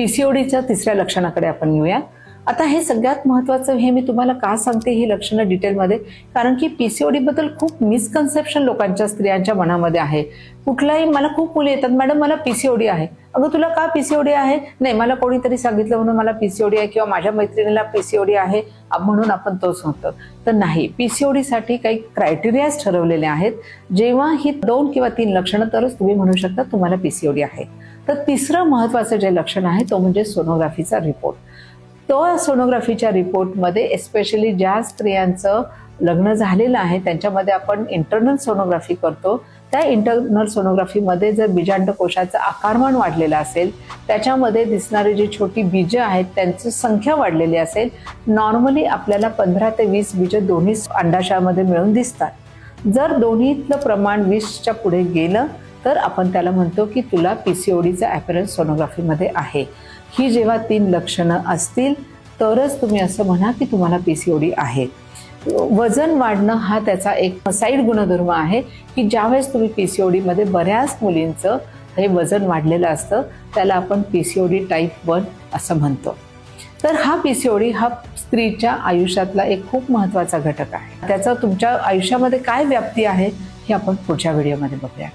पीसीओडीच्या तिसऱ्या लक्षणाकडे आपण येऊया। आता हे सगळ्यात महत्त्वाचं, हे मी तुम्हाला का सांगते ही लक्षणं डिटेलमध्ये, कारण की पीसीओडी बद्दल खूप मिसकन्सेप्शन लोकांच्या, स्त्रियांच्या मनामध्ये आहे। कुठलाही, मला खूप मुली येतात, मॅडम मला पीसीओडी आहे। अगं तुला का पीसीओडी आहे? नाही, मला कोणीतरी सांगितलं म्हणून मला पीसीओडी आहे, किंवा माझ्या मैत्रिणीला पीसीओडी आहे म्हणून आपण तोच म्हणतो। तर नाही, पीसीओडी साठी काही क्रायटेरियाज ठरवलेले आहेत। जेव्हा ही 2 किंवा 3 लक्षणं, तरच तुम्ही म्हणू शकता तुम्हाला पीसीओडी आहे। तर तिसरं महत्त्वाचं जे लक्षण आहे तो म्हणजे सोनोग्राफीचा रिपोर्ट। तो सोनोग्राफीच्या रिपोर्टमध्ये एस्पेशली ज्या स्त्रियांचं लग्न झालेलं आहे त्यांच्यामध्ये आपण इंटरनल सोनोग्राफी करतो। त्या इंटरनल सोनोग्राफीमध्ये जर बीजांडकोशाचं आकारमान वाढलेलं असेल, त्याच्यामध्ये दिसणारी जी छोटी बीज आहेत त्यांची संख्या वाढलेली असेल, नॉर्मली आपल्याला 15 ते 20 बीज दोन्ही अंडाशयामध्ये मिळून दिसतात। जर दोन्हीतलं प्रमाण 20च्या पुढे गेलं तर आपण त्याला म्हणतो की तुला पीसीओडीचा अपीअरन्स सोनोग्राफीमध्ये आहे। ही जेव्हा 3 लक्षणं असतील तरच तुम्ही असं म्हणा की तुम्हाला पीसीओडी आहे। वजन वाढणं हा त्याचा एक साईड गुणधर्म आहे की ज्यावेळेस तुम्ही पीसीओडी मध्ये, बऱ्याच मुलींचं हे वजन वाढलेलं असतं, त्याला आपण पीसीओडी टाईप 1 असं म्हणतो। तर हा पीसीओडी हा स्त्रीच्या आयुष्यातला एक खूप महत्त्वाचा घटक आहे। त्याचा तुमच्या आयुष्यामध्ये काय व्याप्ती आहे हे आपण पुढच्या व्हिडिओमध्ये बघूया।